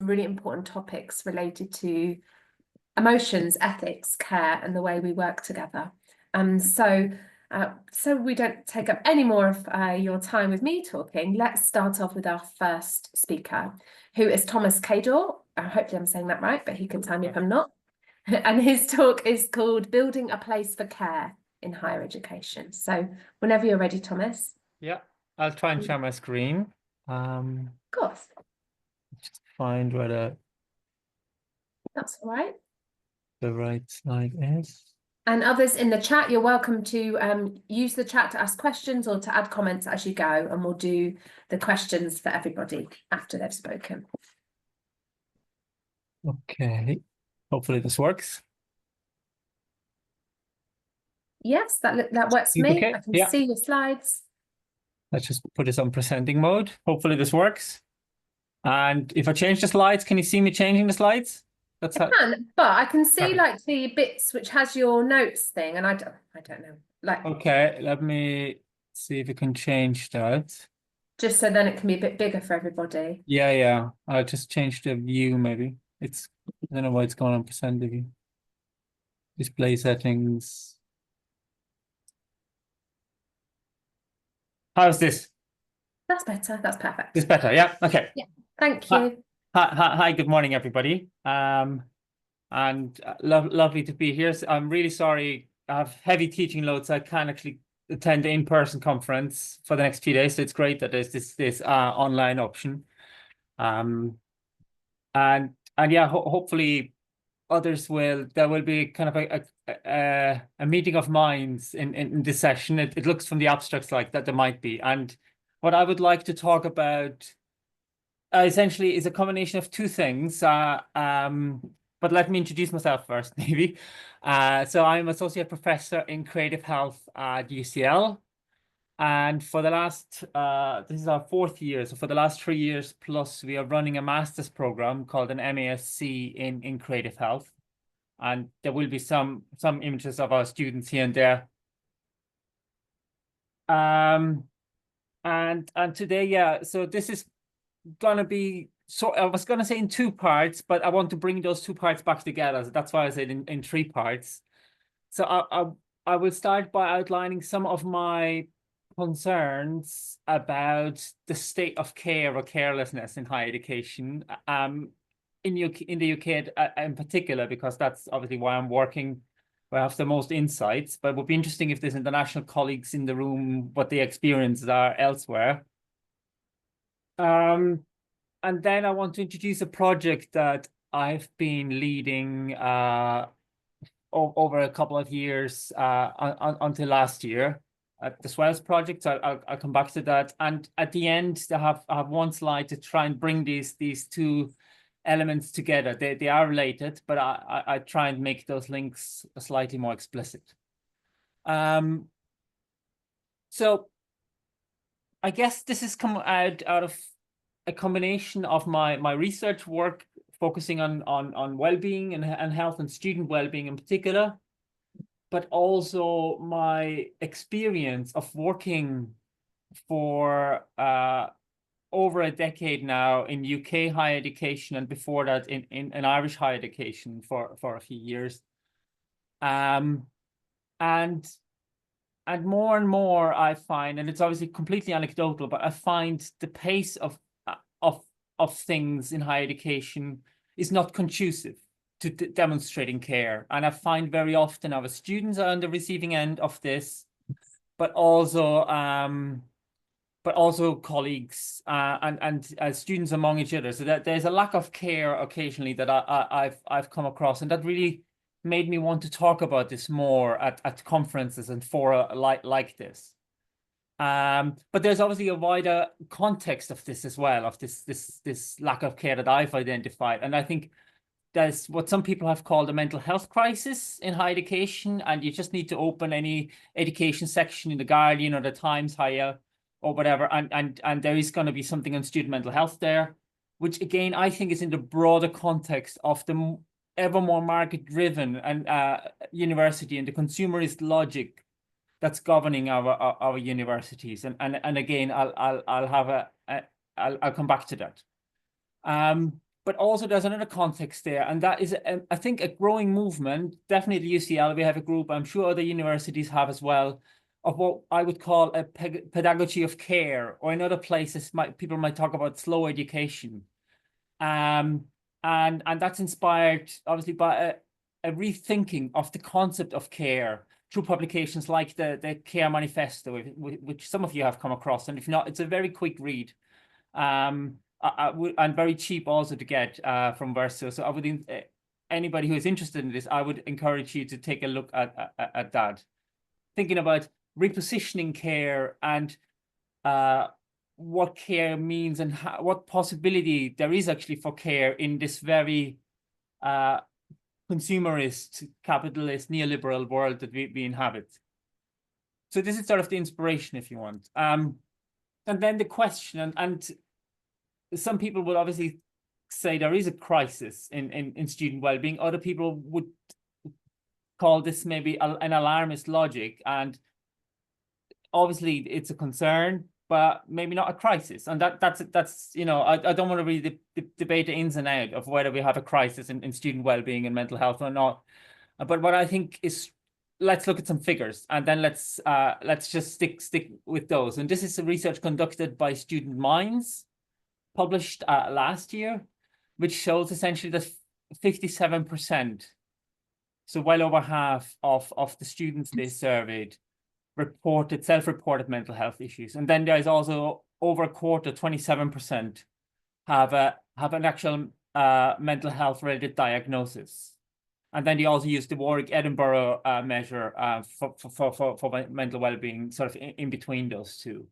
really important topics related to emotions, ethics, care, and the way we work together. So we don't take up any more of your time with me talking, let's start off with our first speaker, who is Thomas Cador. Hopefully I'm saying that right, but he can tell me if I'm not. And his talk is called Building a Place for Care in Higher Education. So whenever you're ready, Thomas. Yeah, I'll try and share my screen. Of course. Just find where That's all right. the right slide is. And others in the chat, you're welcome to use the chat to ask questions or to add comments as you go, and we'll do the questions for everybody after they've spoken. Okay, hopefully this works. Yes, that works for me. Okay. I can Yeah. see your slides. Let's just put this on presenting mode. Hopefully this works. And if I change the slides, can you see me changing the slides? That's I can, but I can see Perfect. like the bits which has your notes thing, and I don't know. Like, okay, let me see if we can change that. just so then it can be a bit bigger for everybody. Yeah. I'll just change the view maybe. I don't know why it's going on percent the view. Display settings. How's this? That's better. That's perfect. It's better. Yeah. Okay. Yeah. Thank you. Hi. Good morning, everybody. And lovely to be here. I'm really sorry. I have heavy teaching loads. I can't actually attend the in-person conference for the next few days. So it's great that there's this online option. And yeah, hopefully others will. There will be kind of a meeting of minds in this session. It looks from the abstracts like that there might be. And what I would like to talk about essentially is a combination of two things. But let me introduce myself first, maybe. So I'm associate professor in creative health at UCL. And for the last, this is our 4th year. So for the last 3 years plus, we are running a master's program called an MASc in creative health. And there will be some images of our students here and there. And today, yeah, so this is gonna be, so I was gonna say in 2 parts, but I want to bring those 2 parts back together. So that's why I said in 3 parts. So I will start by outlining some of my concerns about the state of care or carelessness in higher education, in the UK in particular, because that's obviously why I'm working, where I have the most insights. But it would be interesting if there's international colleagues in the room, what the experiences are elsewhere. And then I want to introduce a project that I've been leading over a couple of years until last year at the Swells project. So I'll come back to that. And at the end, I have one slide to try and bring these 2 elements together. They are related, but I try and make those links slightly more explicit. So I guess this has come out of a combination of my research work focusing on well-being and health and student well-being in particular, but also my experience of working for over a decade now in UK higher education, and before that in Irish higher education for a few years. And more and more I find, and it's obviously completely anecdotal, but I find the pace of things in higher education is not conducive to demonstrating care. And I find very often our students are on the receiving end of this, but also colleagues and students among each other. So that there's a lack of care occasionally that I've come across, and that really made me want to talk about this more at conferences and fora like this. But there's obviously a wider context of this as well, of this lack of care that I've identified. And I think there's what some people have called a mental health crisis in higher education, and you just need to open any education section in the Guardian or the Times Higher or whatever, and there is going to be something on student mental health there, which again I think is in the broader context of the ever more market-driven and university and the consumerist logic that's governing our universities. And again, I'll come back to that. but also there's another context there, and that is, I think, a growing movement. Definitely UCL, we have a group, I'm sure other universities have as well, of what I would call a pedagogy of care, or in other places, people might talk about slow education. And that's inspired, obviously, by a rethinking of the concept of care through publications like the Care Manifesto, which some of you have come across, and if not, it's a very quick read. And very cheap also to get from Verso. So I would, anybody who is interested in this, I would encourage you to take a look at that. Thinking about repositioning care and what care means, and what possibility there is actually for care in this very consumerist, capitalist, neoliberal world that we inhabit. So this is sort of the inspiration, if you want. And then the question, and some people will obviously say there is a crisis in student well-being. Other people would call this maybe an alarmist logic, and obviously it's a concern, but maybe not a crisis. And that's you know, I don't want to really debate the ins and outs of whether we have a crisis in student well-being and mental health or not. But what I think is, let's look at some figures, and then let's just stick with those. And this is a research conducted by Student Minds, published last year, which shows essentially that 57%, so well over half of the students they surveyed, self-reported mental health issues. And then there's also over a quarter, 27%, have an actual mental health related diagnosis. And then they also use the Warwick Edinburgh measure for mental well-being, sort of in between those two.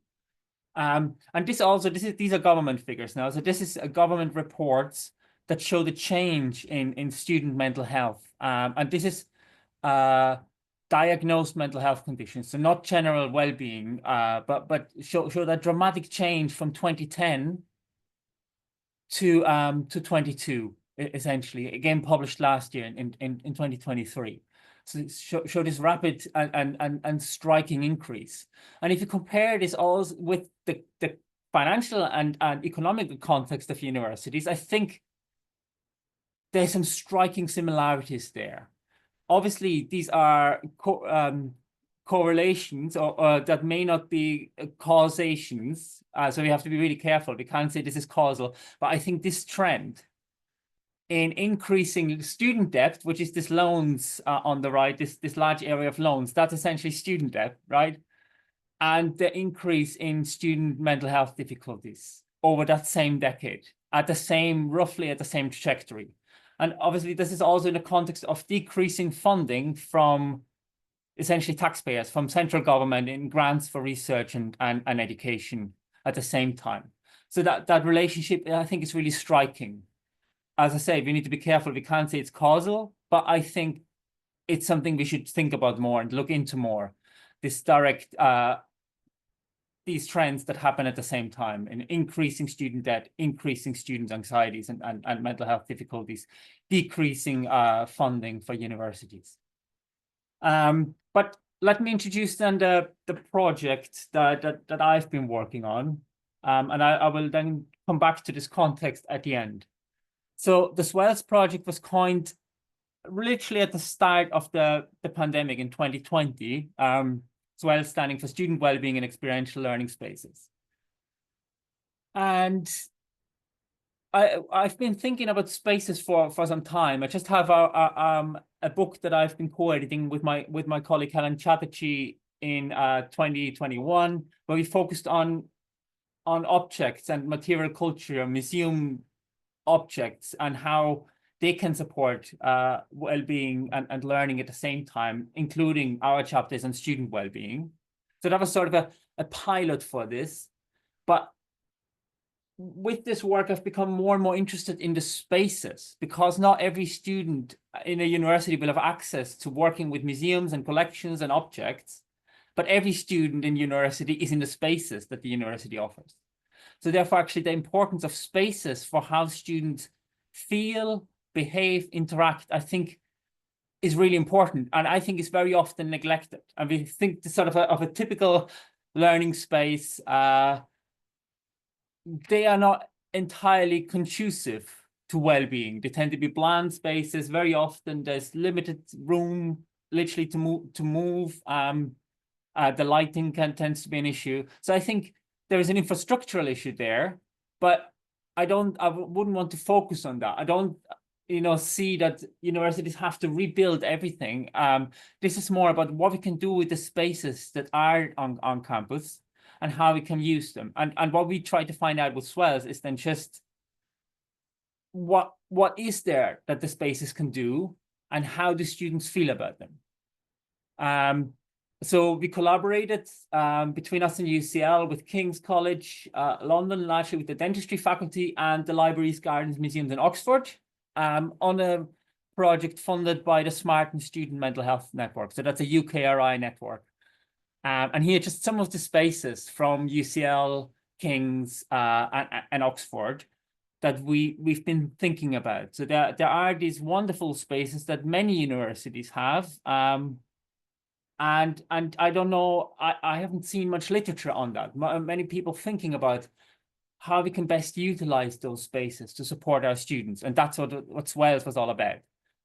And these are government figures now. So this is government reports that show the change in student mental health. And this is diagnosed mental health conditions, so not general well-being, but show that dramatic change from 2010 to 22, essentially, again published last year in 2023. So show this rapid and striking increase. And if you compare this all with the financial and economic context of universities, I think there's some striking similarities there. Obviously, these are correlations or that may not be causations. So we have to be really careful. We can't say this is causal, but I think this trend in increasing student debt, which is this loans on the right, this large area of loans, that's essentially student debt, right? And the increase in student mental health difficulties over that same decade, roughly at the same trajectory. And obviously, this is also in the context of decreasing funding from essentially taxpayers, from central government in grants for research and education at the same time. So that relationship, I think, is really striking. As I say, we need to be careful. We can't say it's causal, but I think it's something we should think about more and look into more. This direct, these trends that happen at the same time, in increasing student debt, increasing student anxieties and mental health difficulties, decreasing funding for universities. But let me introduce then the project that I've been working on, and I will then come back to this context at the end. So the SWELS project was coined literally at the start of the pandemic in 2020. SWELS standing for Student Wellbeing and Experiential Learning Spaces. And I've been thinking about spaces for some time. I just have a book that I've been co-editing with my colleague Helen Chatterjee in 2021, where we focused on objects and material culture, museum objects, and how they can support well-being and learning at the same time, including our chapters on student well-being. So that was sort of a pilot for this. But with this work, I've become more and more interested in the spaces, because not every student in a university will have access to working with museums and collections and objects, but every student in university is in the spaces that the university offers. So therefore, actually, the importance of spaces for how students feel, behave, interact, I think, is really important. And I think it's very often neglected. And we think the sort of a typical learning space, they are not entirely conducive to well-being. They tend to be bland spaces. Very often there's limited room literally to move. The lighting tends to be an issue. So I think there is an infrastructural issue there, but I wouldn't want to focus on that. I don't, see that universities have to rebuild everything. This is more about what we can do with the spaces that are on campus and how we can use them. And what we try to find out with Swells is then just what is there that the spaces can do and how do students feel about them. So we collaborated between us and UCL with King's College London, and actually with the dentistry faculty and the Libraries, Gardens, Museums in Oxford on a project funded by the Smart and Student Mental Health Network. So that's a UKRI network. And here just some of the spaces from UCL, King's and Oxford that we've been thinking about. So there are these wonderful spaces that many universities have. And I don't know, I haven't seen much literature on that. Many people thinking about how we can best utilize those spaces to support our students. And that's what Swells was all about.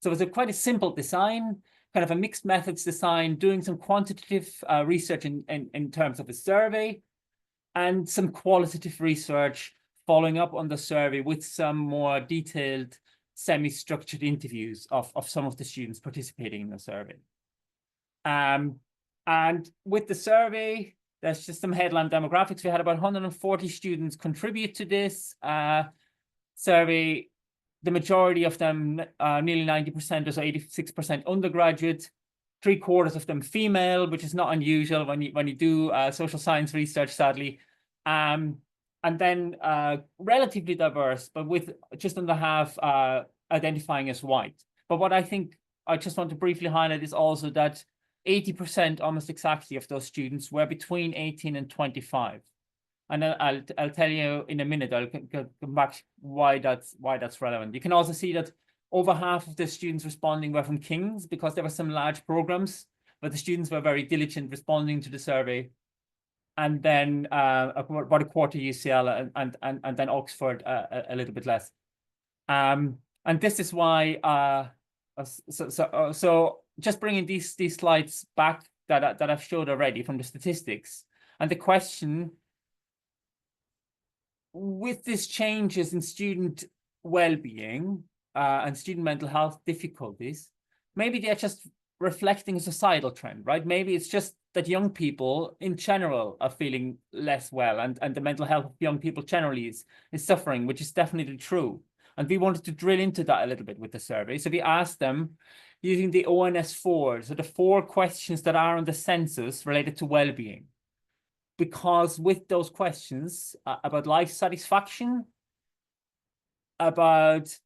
So it was quite a simple design, kind of a mixed methods design, doing some quantitative research in terms of a survey and some qualitative research following up on the survey with some more detailed semi-structured interviews of some of the students participating in the survey. And with the survey, there's just some headline demographics. We had about 140 students contribute to this survey. The majority of them, nearly 90% or so, 86% undergraduate, 3/4 of them female, which is not unusual when you do social science research, sadly. And then relatively diverse, but with just under half identifying as white. But what I think I just want to briefly highlight is also that 80%, almost exactly, of those students were between 18 and 25. And I'll tell you in a minute, I'll come back why that's relevant. You can also see that over half of the students responding were from King's because there were some large programs, but the students were very diligent responding to the survey. And then about a quarter UCL and then Oxford a little bit less. And this is why, so just bringing these slides back that I've showed already from the statistics and the question, with these changes in student well-being and student mental health difficulties, maybe they're just reflecting a societal trend, right? Maybe it's just that young people in general are feeling less well and the mental health of young people generally is suffering, which is definitely true. And we wanted to drill into that a little bit with the survey. So we asked them using the ONS4, so the 4 questions that are on the census related to well-being. Because with those questions about life satisfaction, about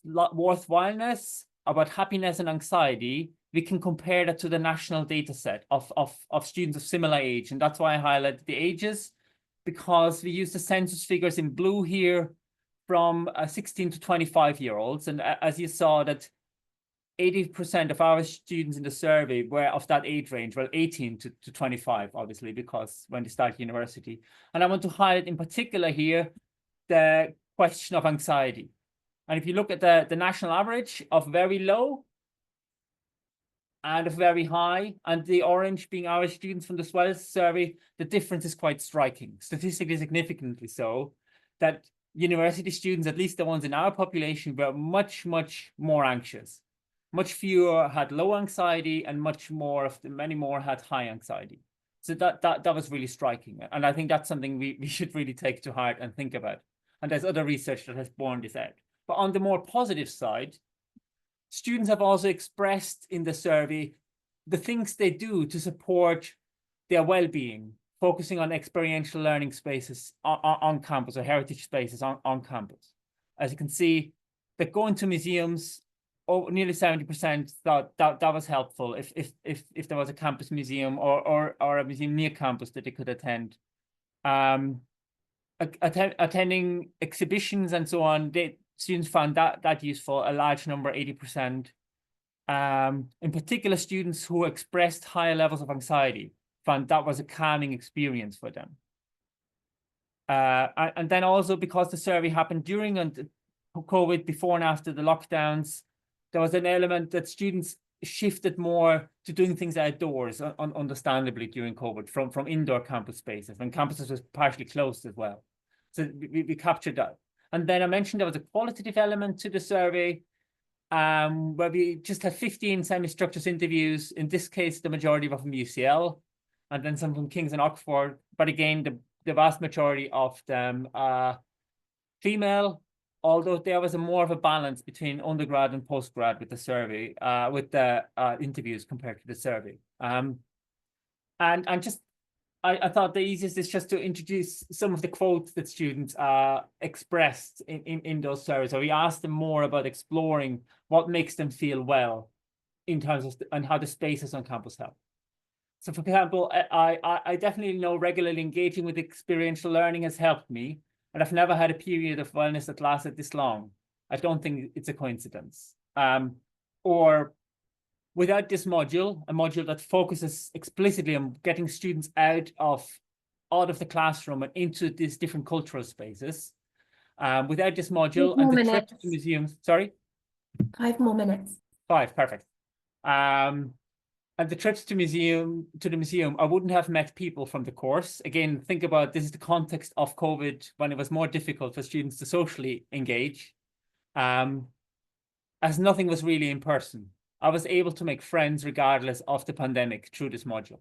worthwhileness, about happiness and anxiety, we can compare that to the national data set of students of similar age. And that's why I highlighted the ages, because we use the census figures in blue here from 16 to 25-year-olds. And as you saw, that 80% of our students in the survey were of that age range, well, 18 to 25, obviously, because when they start university. And I want to highlight in particular here the question of anxiety. And if you look at the national average of very low and of very high, and the orange being our students from the Swells survey, the difference is quite striking, statistically significantly so, that university students, at least the ones in our population, were much, much more anxious. Much fewer had low anxiety and many more had high anxiety. So that was really striking. And I think that's something we should really take to heart and think about. And there's other research that has borne this out. But on the more positive side, students have also expressed in the survey the things they do to support their well-being, focusing on experiential learning spaces on campus or heritage spaces on campus. As you can see, that going to museums, nearly 70% thought that was helpful if there was a campus museum or a museum near campus that they could attend. Attending exhibitions and so on, students found that useful, a large number, 80%. In particular, students who expressed higher levels of anxiety found that was a calming experience for them. And then also because the survey happened during and COVID, before and after the lockdowns, there was an element that students shifted more to doing things outdoors, understandably, during COVID, from indoor campus spaces, when campuses was partially closed as well. So we captured that. And then I mentioned there was a qualitative element to the survey, where we just had 15 semi-structured interviews, in this case, the majority of them from UCL, and then some from King's and Oxford. But again, the vast majority of them are female, although there was more of a balance between undergrad and postgrad with the survey, with the interviews compared to the survey. And just, I thought the easiest is just to introduce some of the quotes that students expressed in those surveys. So we asked them more about exploring what makes them feel well in terms of and how the spaces on campus help. So for example, I definitely know regularly engaging with experiential learning has helped me, and I've never had a period of wellness that lasted this long. I don't think it's a coincidence. Or without this module, a module that focuses explicitly on getting students out of the classroom and into these different cultural spaces. Without this module and the trip to museums, sorry? 5 more minutes. 5, perfect. And the trips to the museum, I wouldn't have met people from the course. Again, think about this is the context of COVID, when it was more difficult for students to socially engage, as nothing was really in person. I was able to make friends regardless of the pandemic through this module.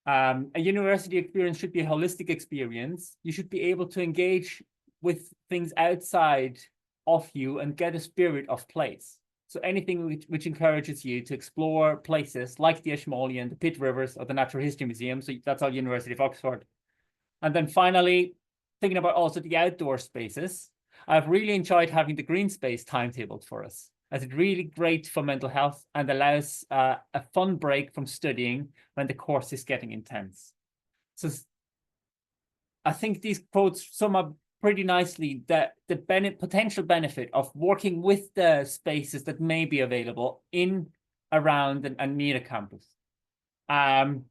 A university experience should be a holistic experience. You should be able to engage with things outside of you and get a spirit of place. So anything which encourages you to explore places like the Ashmolean, the Pitt Rivers, or the Natural History Museum. So that's all University of Oxford. And then finally, thinking about also the outdoor spaces, I've really enjoyed having the green space timetabled for us, as it's really great for mental health and allows a fun break from studying when the course is getting intense. So I think these quotes sum up pretty nicely the potential benefit of working with the spaces that may be available in, around, and near a campus. And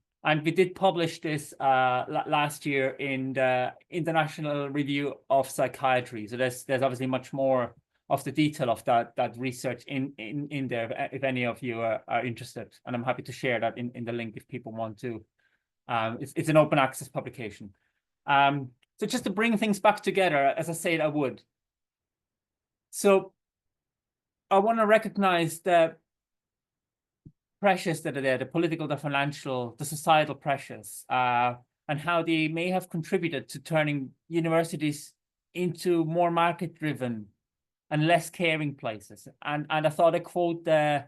we did publish this last year in the International Review of Psychiatry. So there's obviously much more of the detail of that research in there, if any of you are interested. And I'm happy to share that in the link if people want to. It's an open access publication. So just to bring things back together, as I said I would. So I want to recognize the pressures that are there, the political, the financial, the societal pressures, and how they may have contributed to turning universities into more market-driven and less caring places. And I thought I quote the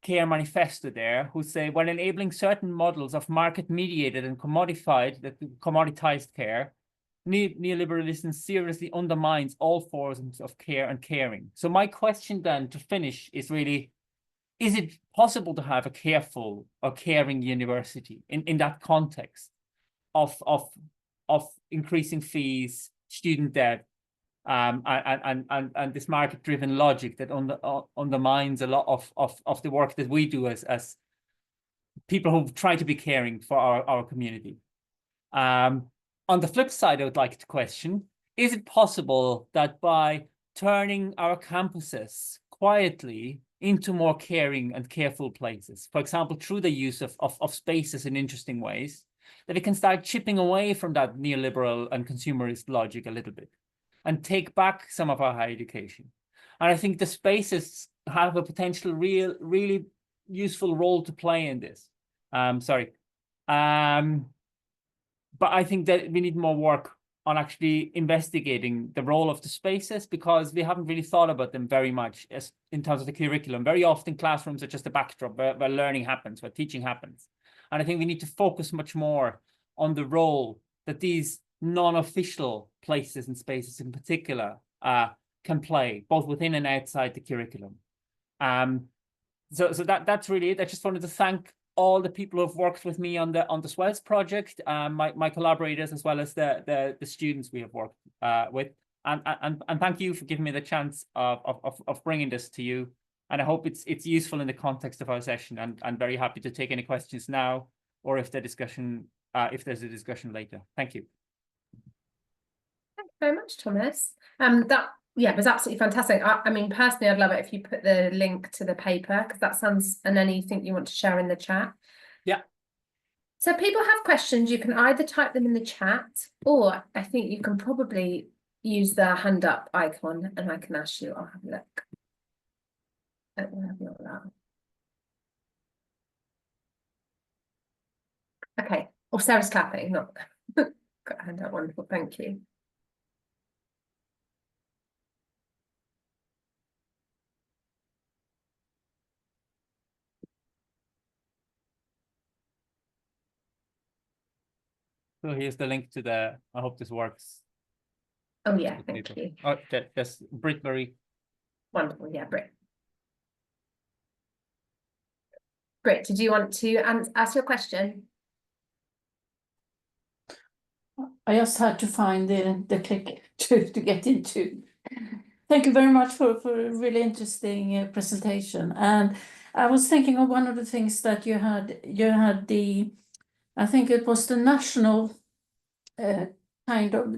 Care Manifesto there, who say, when enabling certain models of market-mediated and commoditized care, neoliberalism seriously undermines all forms of care and caring. So my question then to finish is really, is it possible to have a careful or caring university in that context of increasing fees, student debt, and this market-driven logic that undermines a lot of the work that we do as people who try to be caring for our community. On the flip side, I would like to question, is it possible that by turning our campuses quietly into more caring and careful places, for example, through the use of spaces in interesting ways, that it can start chipping away from that neoliberal and consumerist logic a little bit and take back some of our higher education? And I think the spaces have a potential really useful role to play in this. But I think that we need more work on actually investigating the role of the spaces, because we haven't really thought about them very much as in terms of the curriculum. Very often classrooms are just a backdrop where learning happens, where teaching happens. And I think we need to focus much more on the role that these non-official places and spaces in particular can play, both within and outside the curriculum. So that's really it. I just wanted to thank all the people who've worked with me on the Swells project, my collaborators, as well as the students we have worked with, and thank you for giving me the chance of bringing this to you. And I hope it's useful in the context of our session. And I'm very happy to take any questions now, or if there's a discussion later. Thank you. Thank you very much, Thomas. That Yeah, it was absolutely fantastic. I mean, personally, I'd love it if you put the link to the paper, because that sounds, and anything you want to share in the chat. Yeah. So people have questions, you can either type them in the chat, or I think you can probably use the hand up icon and I can ask you. I'll have a look at where I've got that. Okay. Oh, Sarah's clapping, not got a hand up. Wonderful, thank you. So here's the link to the, I hope this works. Oh yeah, thank you. Oh, that's Britt Marie. Wonderful, yeah, great. Great. Did you want to ask your question? I just had to find the click to get into. Thank you very much for a really interesting presentation. And I was thinking of one of the things that you had the, I think it was the national kind of,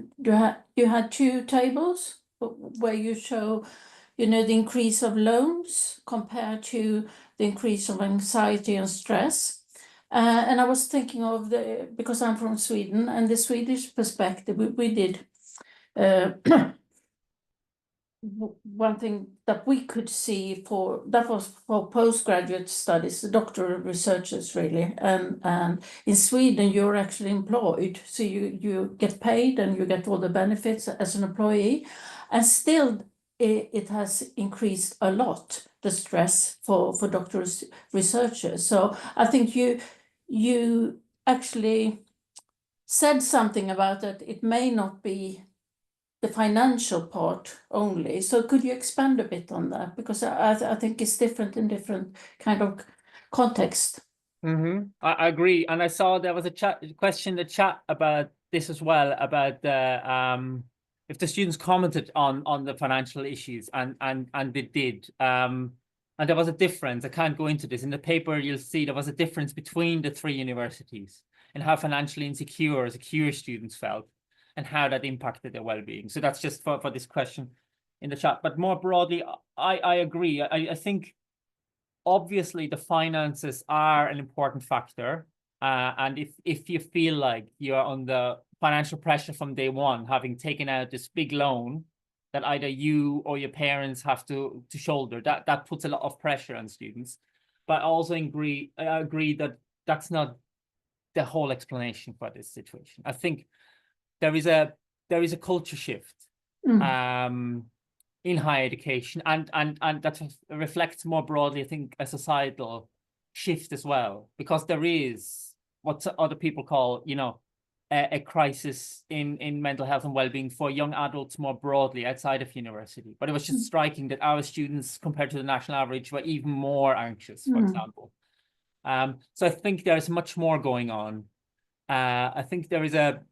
you had two tables where you show, the increase of loans compared to the increase of anxiety and stress. And I was thinking of because I'm from Sweden, and the Swedish perspective, we did one thing that we could see that was for postgraduate studies, the doctoral researchers really, and in Sweden you're actually employed, so you get paid and you get all the benefits as an employee, and still it has increased a lot, the stress for doctoral researchers. So I think you actually said something about that. It may not be the financial part only. So could you expand a bit on that? Because I think it's different in different kind of context. I agree. And I saw there was a question in the chat about this as well, about the if the students commented on the financial issues, and they did. And there was a difference. I can't go into this. In the paper, you'll see there was a difference between the three universities and how financially insecure or secure students felt, and how that impacted their well-being. So that's just for this question in the chat. But more broadly, I agree. I think obviously the finances are an important factor. And if you feel like you're under financial pressure from day one, having taken out this big loan that either you or your parents have to shoulder, that puts a lot of pressure on students. But I also agree that that's not the whole explanation for this situation. I think there is a culture shift in higher education, and that reflects more broadly, I think, a societal shift as well, because there is what other people call, a crisis in mental health and well-being for young adults more broadly outside of university. But it was just striking that our students, compared to the national average, were even more anxious, for example. So I think there's much more going on. I think there is a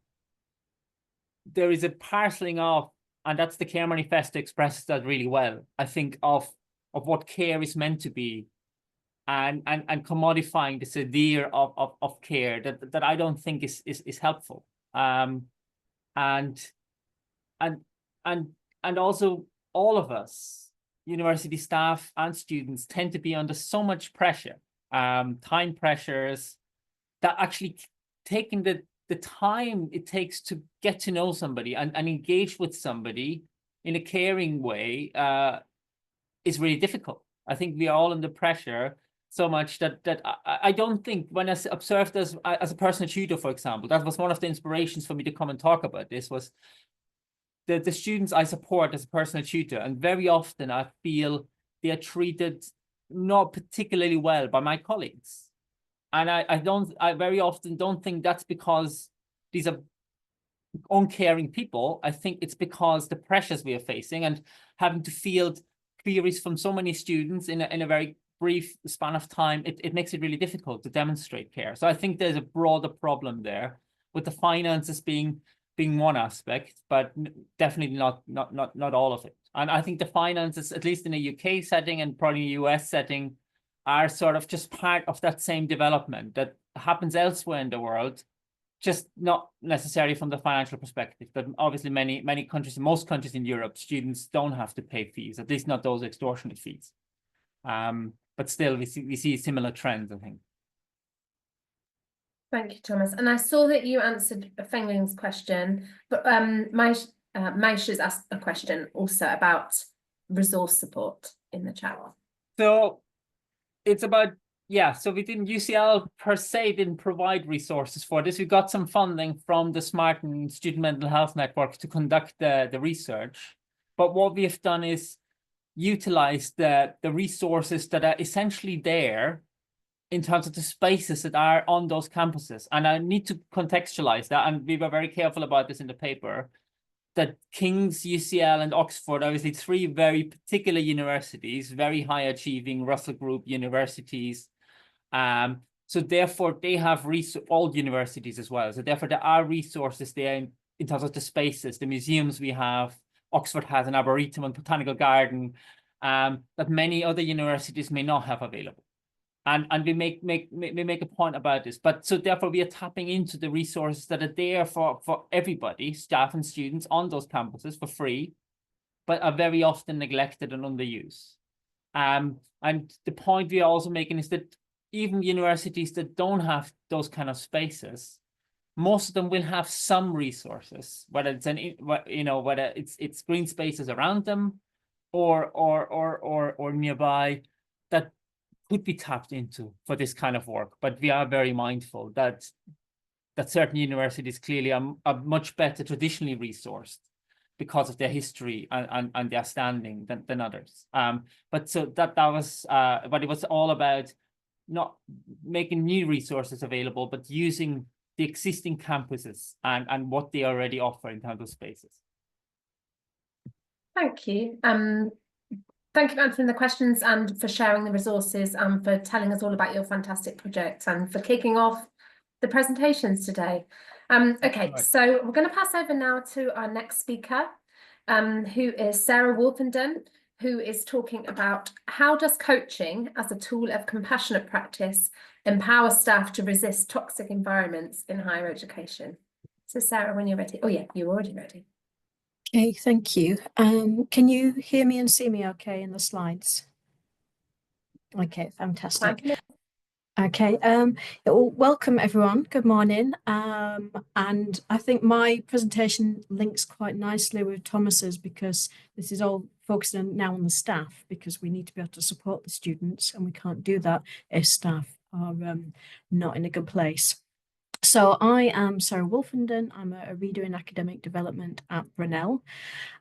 parceling off, and that's the Care Manifesto expresses that really well, I think, of what care is meant to be, and commodifying this idea of care that I don't think is helpful. And also all of us, university staff and students, tend to be under so much pressure, time pressures, that actually taking the time it takes to get to know somebody and engage with somebody in a caring way is really difficult. I think we are all under pressure so much that I don't think, when I observed as a personal tutor, for example, that was one of the inspirations for me to come and talk about this, was the students I support as a personal tutor, and very often I feel they are treated not particularly well by my colleagues. And I very often don't think that's because these are uncaring people. I think it's because the pressures we are facing, and having to field queries from so many students in a very brief span of time, it makes it really difficult to demonstrate care. So I think there's a broader problem there, with the finances being one aspect, but definitely not all of it. And I think the finances, at least in a UK setting and probably a US setting, are sort of just part of that same development that happens elsewhere in the world, just not necessarily from the financial perspective. But obviously many countries, most countries in Europe, students don't have to pay fees, at least not those extortionate fees. But still we see similar trends, I think. Thank you, Thomas. And I saw that you answered Fengling's question, but Maish has asked a question also about resource support in the chat. So it's about, yeah, so UCL per se didn't provide resources for this. We got some funding from the SMART and Student Mental Health Network to conduct the research. But what we have done is utilize the resources that are essentially there in terms of the spaces that are on those campuses. And I need to contextualize that, and we were very careful about this in the paper, that King's, UCL, and Oxford, obviously 3 very particular universities, very high achieving Russell Group universities. So therefore they have all universities as well. So therefore there are resources there in terms of the spaces, the museums we have. Oxford has an arboretum and botanical garden that many other universities may not have available. And we make a point about this, but so therefore we are tapping into the resources that are there for everybody, staff and students on those campuses for free, but are very often neglected and underused. And the point we are also making is that even universities that don't have those kind of spaces, most of them will have some resources, whether it's whether it's green spaces around them or nearby, that could be tapped into for this kind of work. But we are very mindful that certain universities clearly are much better traditionally resourced because of their history and their standing than others. But so that was but it was all about not making new resources available, but using the existing campuses and what they already offer in terms of spaces. Thank you. Thank you for answering the questions and for sharing the resources and for telling us all about your fantastic project and for kicking off the presentations today. Okay, so we're going to pass over now to our next speaker, who is Sarah Wolfenden, who is talking about how does coaching as a tool of compassionate practice empower staff to resist toxic environments in higher education. So Sarah, when you're ready. Oh yeah, you're already ready. Okay, thank you. Can you hear me and see me okay in the slides? Okay, fantastic. Okay, well, welcome everyone. Good morning. And I think my presentation links quite nicely with Thomas's because this is all focusing now on the staff, because we need to be able to support the students, and we can't do that if staff are not in a good place. So I am Sarah Wolfenden. I'm a reader in academic development at Brunel.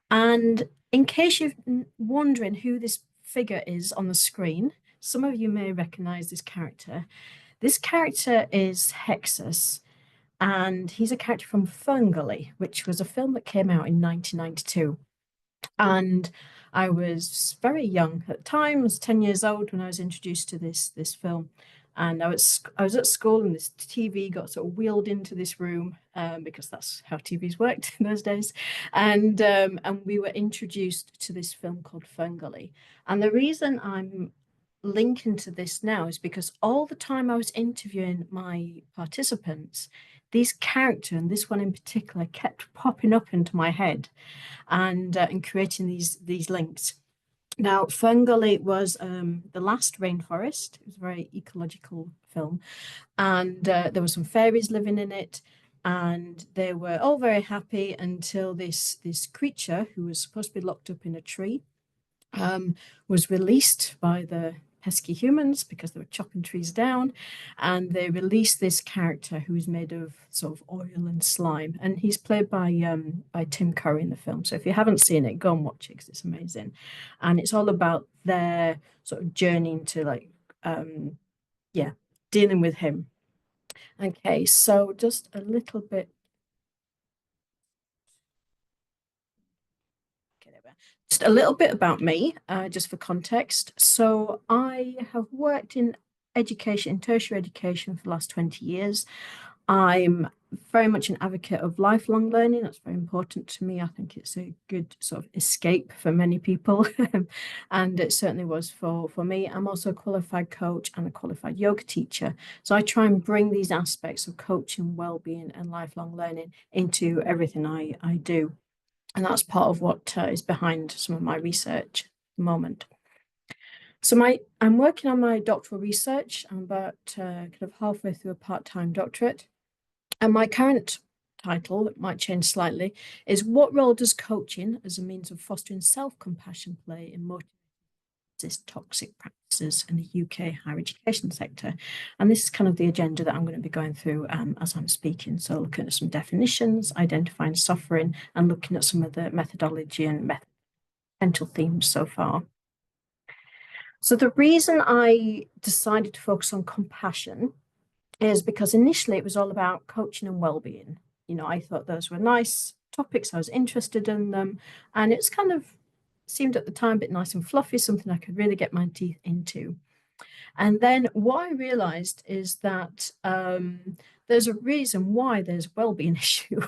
And in case you're wondering who this figure is on the screen, some of you may recognize this character. This character is Hexus, and he's a character from Ferngully, which was a film that came out in 1992. And I was very young at the time. I was 10 years old when I was introduced to this film. And I was at school, and this TV got sort of wheeled into this room because that's how TVs worked in those days. And we were introduced to this film called Ferngully. And the reason I'm linking to this now is because all the time I was interviewing my participants, these characters, and this one in particular, kept popping up into my head and creating these links. Now, Ferngully was the last rainforest. It was a very ecological film, and there were some fairies living in it, and they were all very happy until this creature who was supposed to be locked up in a tree was released by the pesky humans because they were chopping trees down, and they released this character who is made of sort of oil and slime, and he's played by Tim Curry in the film. So if you haven't seen it, go and watch it because it's amazing, and it's all about their sort of journey to dealing with him. Okay, so just a little bit. Just a little bit about me, just for context. So I have worked in education, in tertiary education for the last 20 years. I'm very much an advocate of lifelong learning. That's very important to me. I think it's a good sort of escape for many people, and it certainly was for me. I'm also a qualified coach and a qualified yoga teacher. So I try and bring these aspects of coaching, well-being and lifelong learning into everything I do. And that's part of what is behind some of my research at the moment. So I'm working on my doctoral research. I'm about kind of halfway through a part-time doctorate. And my current title, it might change slightly, is What Role Does Coaching as a Means of Fostering Self-Compassion Play in Motivating Toxic Practices in the UK higher education sector? And this is kind of the agenda that I'm going to be going through as I'm speaking. So looking at some definitions, identifying suffering, and looking at some of the methodology and potential themes so far. So the reason I decided to focus on compassion is because initially it was all about coaching and well-being. You know, I thought those were nice topics. I was interested in them, and it's kind of seemed at the time a bit nice and fluffy, something I could really get my teeth into. And then what I realized is that there's a reason why there's a well-being issue,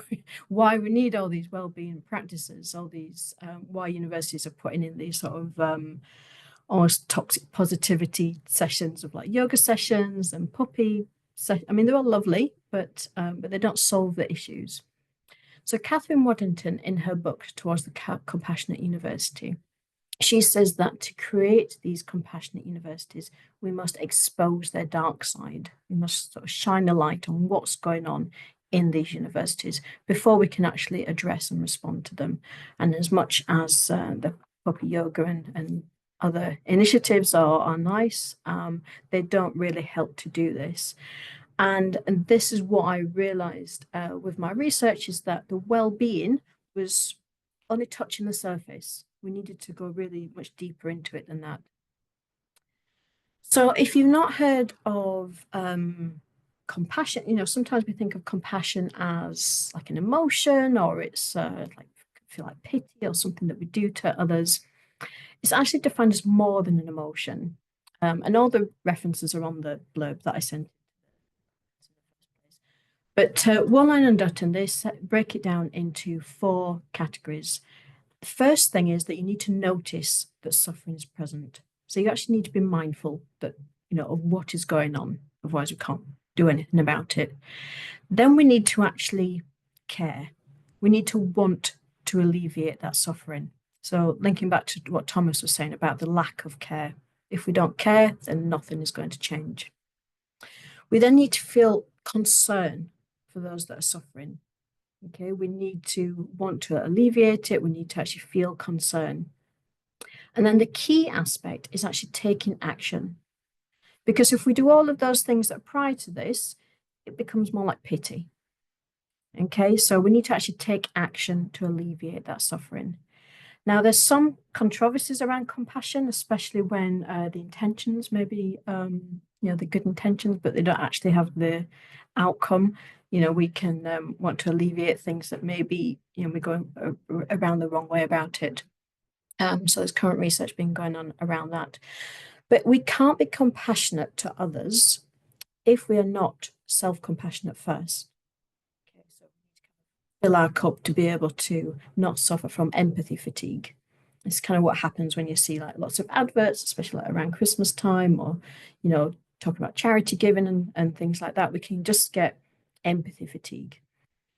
why we need all these well-being practices, all these why universities are putting in these sort of almost toxic positivity sessions of like yoga sessions and puppy. I mean, they're all lovely, but they don't solve the issues. So Catherine Waddington, in her book Towards the Compassionate University, she says that to create these compassionate universities, we must expose their dark side. We must sort of shine a light on what's going on in these universities before we can actually address and respond to them. And as much as the puppy yoga and other initiatives are nice, they don't really help to do this. And this is what I realized with my research, is that the well-being was only touching the surface. We needed to go really much deeper into it than that. So if you've not heard of compassion, you know, sometimes we think of compassion as like an emotion, or it's like feel like pity or something that we do to others. It's actually defined as more than an emotion. And all the references are on the blurb that I sent. But Walline and Dutton, they break it down into 4 categories. The first thing is that you need to notice that suffering is present. So you actually need to be mindful that, you know, of what is going on. Otherwise, we can't do anything about it. Then we need to actually care. We need to want to alleviate that suffering. So linking back to what Thomas was saying about the lack of care. If we don't care, then nothing is going to change. We then need to feel concern for those that are suffering. Okay, we need to want to alleviate it. We need to actually feel concern. And then the key aspect is actually taking action. Because if we do all of those things that are prior to this, it becomes more like pity. Okay, so we need to actually take action to alleviate that suffering. Now, there's some controversies around compassion, especially when the intentions may be, you know, the good intentions, but they don't actually have the outcome. You know, we can want to alleviate things that maybe, you know, we're going around the wrong way about it. So there's current research being going on around that. But we can't be compassionate to others if we are not self-compassionate first. Okay, so we need to fill our cup to be able to not suffer from empathy fatigue. It's kind of what happens when you see like lots of adverts, especially like around Christmas time, or, you know, talking about charity giving and things like that. We can just get empathy fatigue.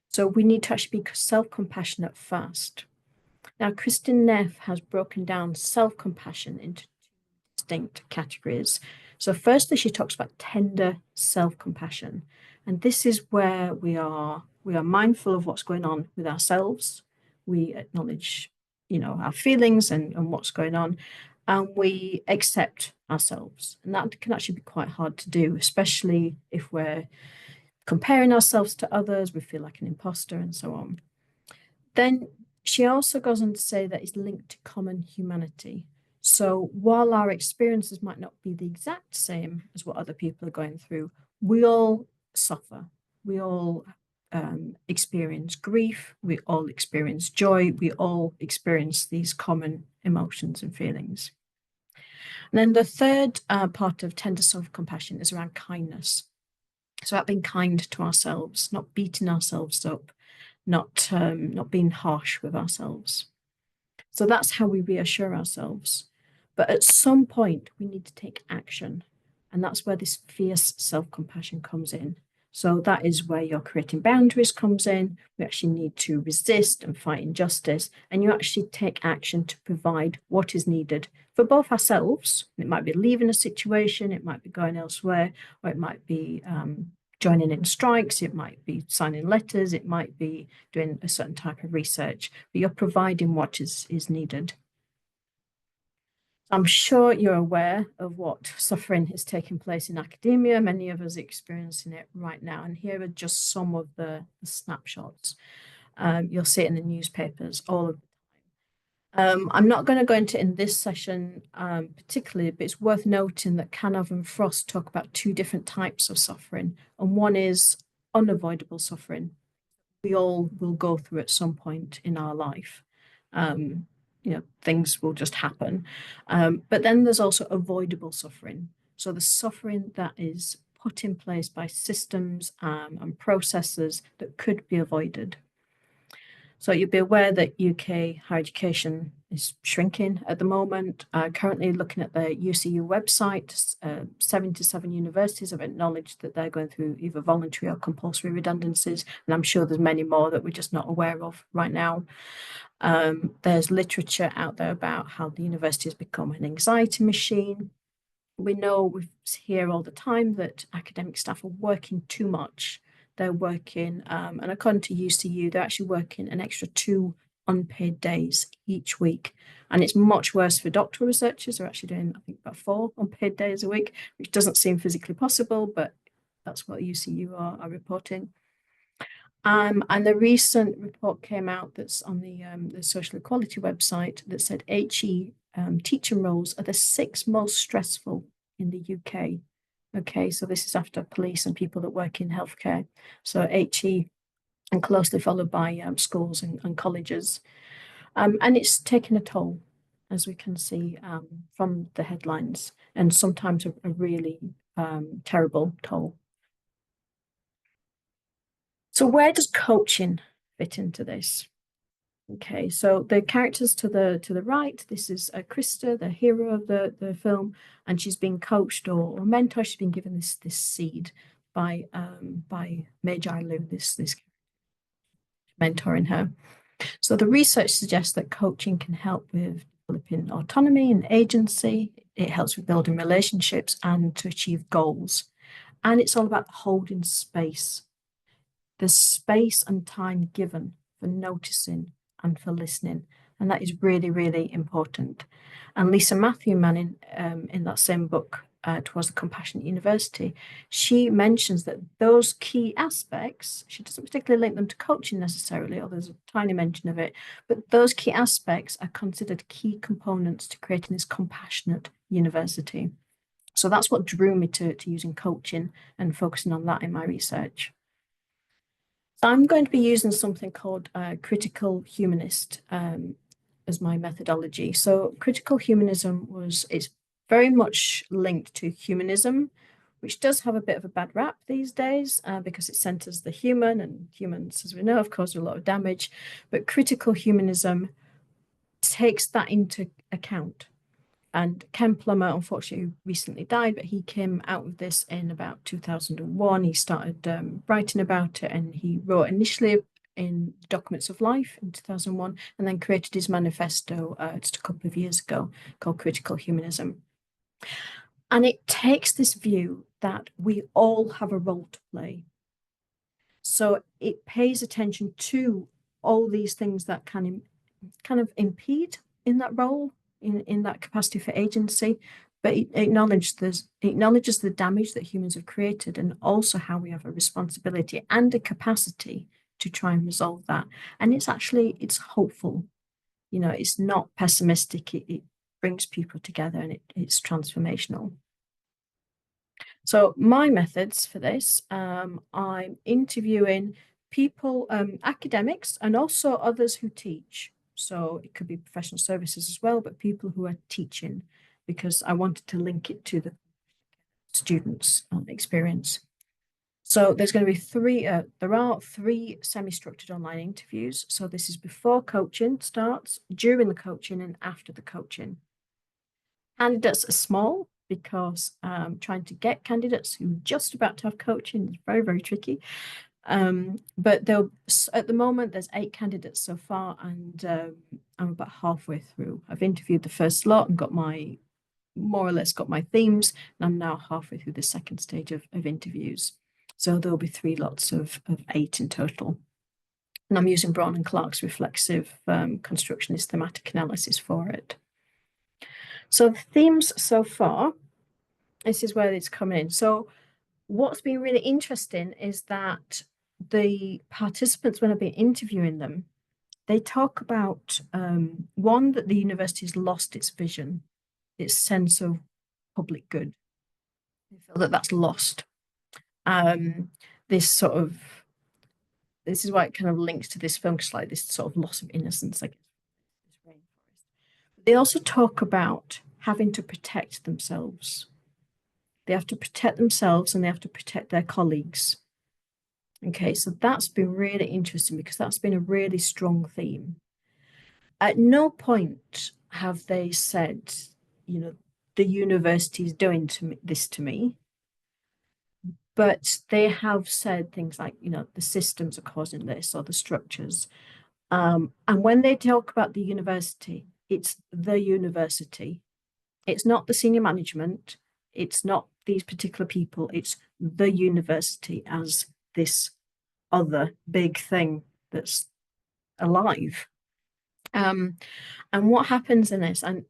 So we need to actually be self-compassionate first. Now, Kristin Neff has broken down self-compassion into 2 distinct categories. So firstly, she talks about tender self-compassion. And this is where we are mindful of what's going on with ourselves. We acknowledge, you know, our feelings and what's going on, and we accept ourselves. And that can actually be quite hard to do, especially if we're comparing ourselves to others, we feel like an imposter and so on. Then she also goes on to say that it's linked to common humanity. So while our experiences might not be the exact same as what other people are going through, we all suffer. We all experience grief. We all experience joy. We all experience these common emotions and feelings. And then the third part of tender self-compassion is around kindness. So about being kind to ourselves, not beating ourselves up, not being harsh with ourselves. So that's how we reassure ourselves. But at some point, we need to take action. And that's where this fierce self-compassion comes in. So that is where your creating boundaries comes in. We actually need to resist and fight injustice. And you actually take action to provide what is needed for both ourselves. It might be leaving a situation, it might be going elsewhere, or it might be joining in strikes, it might be signing letters, it might be doing a certain type of research, but you're providing what is needed. I'm sure you're aware of what suffering is taking place in academia. Many of us are experiencing it right now. And here are just some of the snapshots. You'll see it in the newspapers all of the time. I'm not going to go into in this session particularly, but it's worth noting that Canov and Frost talk about two different types of suffering. And one is unavoidable suffering. We all will go through at some point in our life. Things will just happen. But then there's also avoidable suffering. So the suffering that is put in place by systems and processes that could be avoided. So you'll be aware that UK higher education is shrinking at the moment. Currently looking at the UCU website, 77 universities have acknowledged that they're going through either voluntary or compulsory redundancies. And I'm sure there's many more that we're just not aware of right now. There's literature out there about how the university has become an anxiety machine. We know, we hear all the time that academic staff are working too much. They're working, and according to UCU, they're actually working an extra 2 unpaid days each week. And it's much worse for doctoral researchers who are actually doing, I think, about 4 unpaid days a week, which doesn't seem physically possible, but that's what UCU are reporting. And the recent report came out that's on the Social Equality website that said HE teaching roles are the 6th most stressful in the UK. Okay, so this is after police and people that work in healthcare. So HE and closely followed by schools and colleges. And it's taken a toll, as we can see from the headlines, and sometimes a really terrible toll. So where does coaching fit into this? Okay, so the characters to the right, this is Krista, the hero of the film, and she's been coached or mentored. She's been given this seed by Magi Lu, this mentoring her. So the research suggests that coaching can help with developing autonomy and agency. It helps with building relationships and to achieve goals. And it's all about holding space. The space and time given for noticing and for listening. And that is really, really important. And Lisa Matthew Manning, in that same book, Towards the Compassionate University, she mentions that those key aspects, she doesn't particularly link them to coaching necessarily, or there's a tiny mention of it, but those key aspects are considered key components to creating this compassionate university. So that's what drew me to using coaching and focusing on that in my research. So I'm going to be using something called critical humanist as my methodology. So critical humanism it's very much linked to humanism, which does have a bit of a bad rap these days because it centers the human, and humans, as we know, have caused a lot of damage. But critical humanism takes that into account. And Ken Plummer, unfortunately, recently died, but he came out of this in about 2001. He started writing about it, and he wrote initially in Documents of Life in 2001, and then created his manifesto just a couple of years ago called Critical Humanism. And it takes this view that we all have a role to play. So it pays attention to all these things that can kind of impede in that role, in that capacity for agency, but it acknowledges the damage that humans have created, and also how we have a responsibility and a capacity to try and resolve that. And it's hopeful, it's not pessimistic. It brings people together, and it's transformational. So my methods for this, I'm interviewing people, academics, and also others who teach. So it could be professional services as well, but people who are teaching, because I wanted to link it to the students' experience. So there's going to be there are three semi-structured online interviews. So this is before coaching starts, during the coaching, and after the coaching. Candidates are small because trying to get candidates who are just about to have coaching is very, very tricky. But at the moment, there's 8 candidates so far, and I'm about halfway through. I've interviewed the first lot and more or less got my themes, and I'm now halfway through the second stage of interviews. So there'll be 3 lots of 8 in total. And I'm using Braun and Clark's reflexive constructionist thematic analysis for it. So the themes so far, this is where it's coming in. So what's been really interesting is that the participants, when I've been interviewing them, they talk about one, that the university's lost its vision, its sense of public good. They feel that that's lost. This is why it kind of links to this film, because like this sort of loss of innocence, like this rainforest. They also talk about having to protect themselves. They have to protect themselves and they have to protect their colleagues. Okay, so that's been really interesting because that's been a really strong theme. At no point have they said, you know, the university is doing this to me. But they have said things like, you know, the systems are causing this, or the structures. And when they talk about the university, it's the university. It's not the senior management. It's not these particular people. It's the university as this other big thing that's alive. And what happens in this, and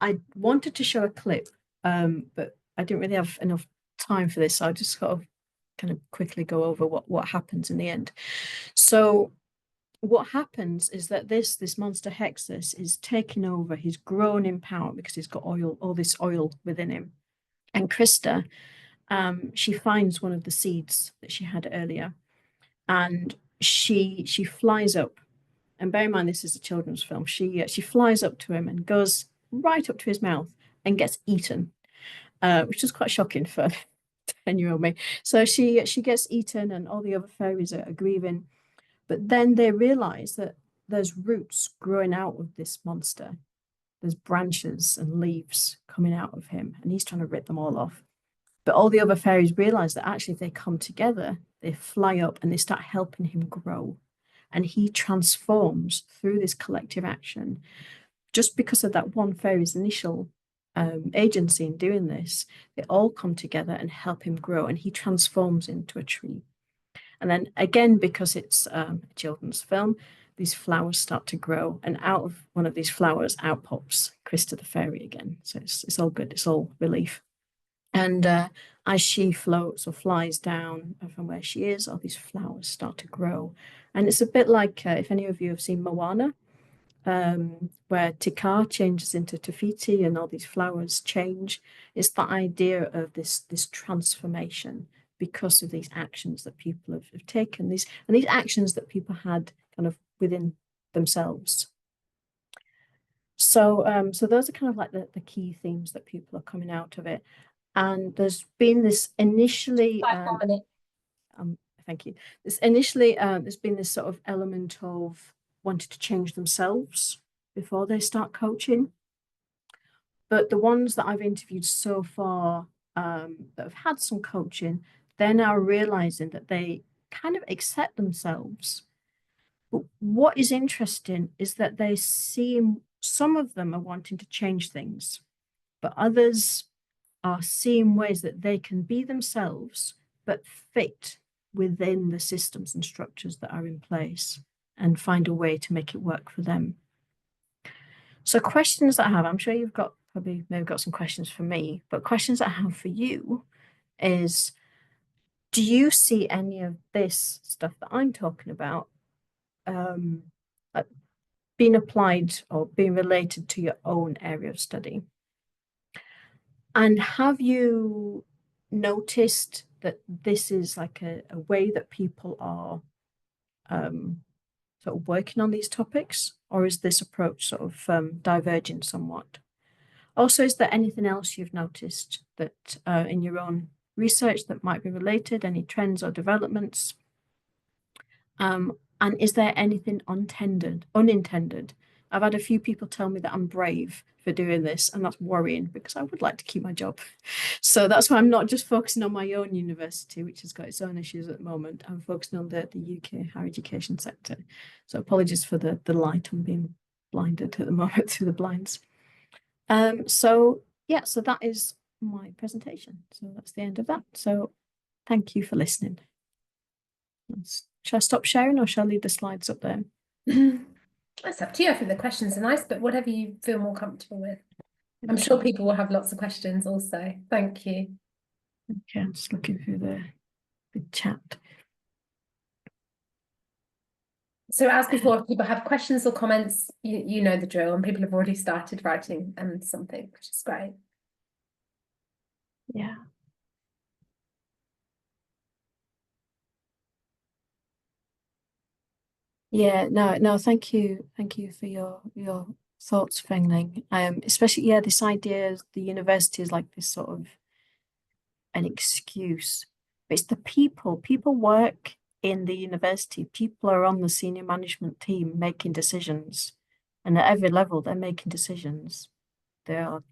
I wanted to show a clip, but I didn't really have enough time for this, so I just sort of kind of quickly go over what happens in the end. So what happens is that this monster Hexus is taking over. He's grown in power because he's got all this oil within him. And Krista, she finds one of the seeds that she had earlier, and she flies up. And bear in mind, this is a children's film. She flies up to him and goes right up to his mouth and gets eaten, which is quite shocking for 10-year-old me. So she gets eaten, and all the other fairies are grieving. But then they realize that there's roots growing out of this monster. There's branches and leaves coming out of him, and he's trying to rip them all off. But all the other fairies realize that actually if they come together, they fly up and they start helping him grow. And he transforms through this collective action. Just because of that one fairy's initial agency in doing this, they all come together and help him grow, and he transforms into a tree. And then again, because it's a children's film, these flowers start to grow, and out of one of these flowers, out pops Krista the fairy again. So it's all good. It's all relief. And as she floats or flies down from where she is, all these flowers start to grow. And it's a bit like, if any of you have seen Moana, where Tikar changes into Tafiti and all these flowers change. It's the idea of this transformation because of these actions that people have taken, these actions that people had kind of within themselves. So those are kind of like the key themes that people are coming out of it. And there's been this initially, thank you. There's been this sort of element of wanted to change themselves before they start coaching. But the ones that I've interviewed so far that have had some coaching, they're now realizing that they kind of accept themselves. But what is interesting is that they seem, some of them are wanting to change things, but others are seeing ways that they can be themselves, but fit within the systems and structures that are in place and find a way to make it work for them. So questions that I have, I'm sure you've got maybe got some questions for me, but questions that I have for you is, do you see any of this stuff that I'm talking about being applied or being related to your own area of study? And have you noticed that this is like a way that people are sort of working on these topics, or is this approach sort of diverging somewhat? Also, is there anything else you've noticed that in your own research that might be related, any trends or developments? And is there anything unintended? I've had a few people tell me that I'm brave for doing this, and that's worrying because I would like to keep my job. So that's why I'm not just focusing on my own university, which has got its own issues at the moment. I'm focusing on the UK higher education sector. So apologies for the light. I'm being blinded at the moment through the blinds. So yeah, so that is my presentation. So that's the end of that. So thank you for listening. Shall I stop sharing or shall I leave the slides up there? That's up to you. I think the questions are nice, but whatever you feel more comfortable with. I'm sure people will have lots of questions also. Thank you. Okay, I'm just looking through the chat. So as before, if people have questions or comments, you know the drill, and people have already started writing something, which is great. Yeah. Yeah, no, thank you for your thoughts, Fengling. Especially, yeah, this idea of the university is like this sort of an excuse. But it's the people. People work in the university. People are on the senior management team making decisions. And at every level, they're making decisions. They are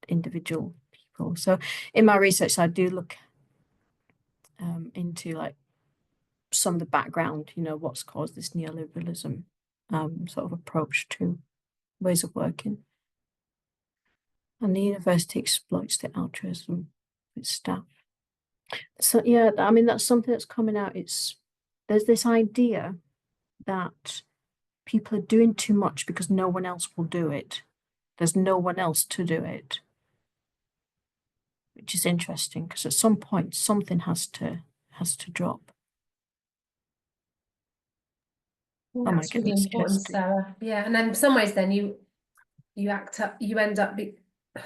individual people. So in my research, I do look into like some of the background, what's caused this neoliberalism sort of approach to ways of working. And the university exploits the altruism of its staff. So yeah, I mean, that's something that's coming out. There's this idea that people are doing too much because no one else will do it. There's no one else to do it, which is interesting because at some point something has to drop. Oh my That's really goodness, important, Sarah. Yeah, and then in some ways, then you end up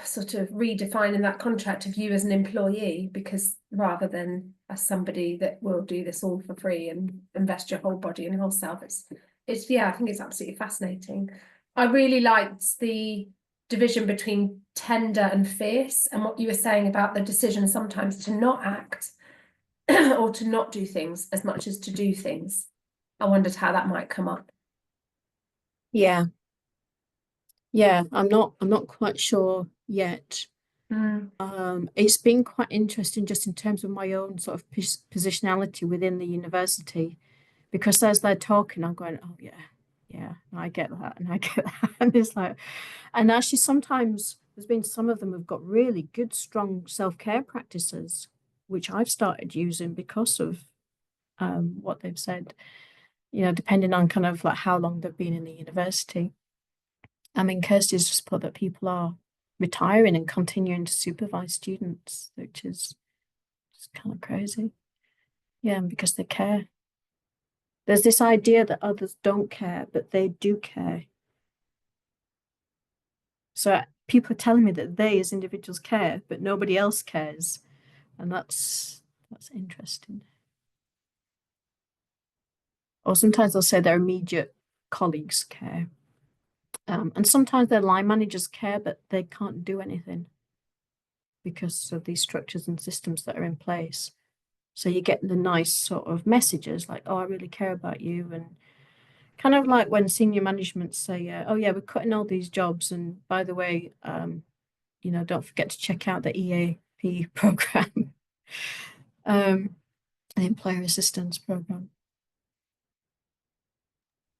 sort of redefining that contract of you as an employee, because rather than as somebody that will do this all for free and invest your whole body and whole self, it's yeah, I think it's absolutely fascinating. I really liked the division between tender and fierce, and what you were saying about the decision sometimes to not act or to not do things as much as to do things. I wondered how that might come up. Yeah, I'm not quite sure yet. It's been quite interesting just in terms of my own sort of positionality within the university, because as they're talking, I'm going, oh yeah, I get that, and I get that, and it's like, and actually sometimes there's been some of them have got really good, strong self-care practices, which I've started using because of what they've said, depending on kind of like how long they've been in the university. I mean, Kirsty's just put that people are retiring and continuing to supervise students, which is just kind of crazy. Yeah, and because they care. There's this idea that others don't care, but they do care. So people are telling me that they as individuals care, but nobody else cares. And that's interesting. Or sometimes they'll say their immediate colleagues care. And sometimes their line managers care, but they can't do anything because of these structures and systems that are in place. So you get the nice sort of messages like, oh, I really care about you. And kind of like when senior management say, oh yeah, we're cutting all these jobs. And by the way, don't forget to check out the EAP program, the Employer Assistance Program.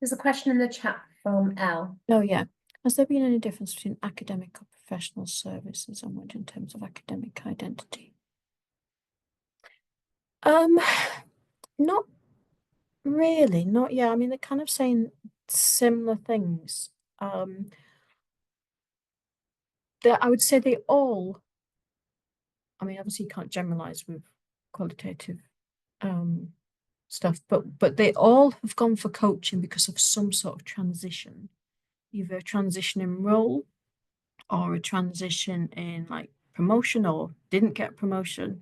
There's a question in the chat from Elle. Oh yeah. Has there been any difference between academic or professional services and what in terms of academic identity? Not really, not yet. I mean, they're kind of saying similar things. I would say they all, I mean, obviously you can't generalize with qualitative stuff, but they all have gone for coaching because of some sort of transition, either a transition in role or a transition in like promotion or didn't get promotion,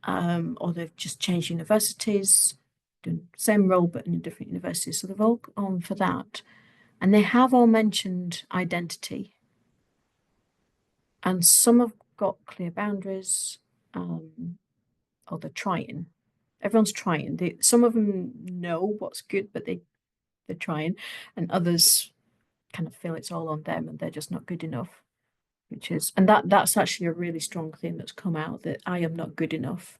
or they've just changed universities, doing the same role but in a different university. So they've all gone for that. And they have all mentioned identity. And some have got clear boundaries. or they're trying. Everyone's trying. Some of them know what's good, but they're trying, and others kind of feel it's all on them and they're just not good enough. That's actually a really strong thing that's come out, that I am not good enough.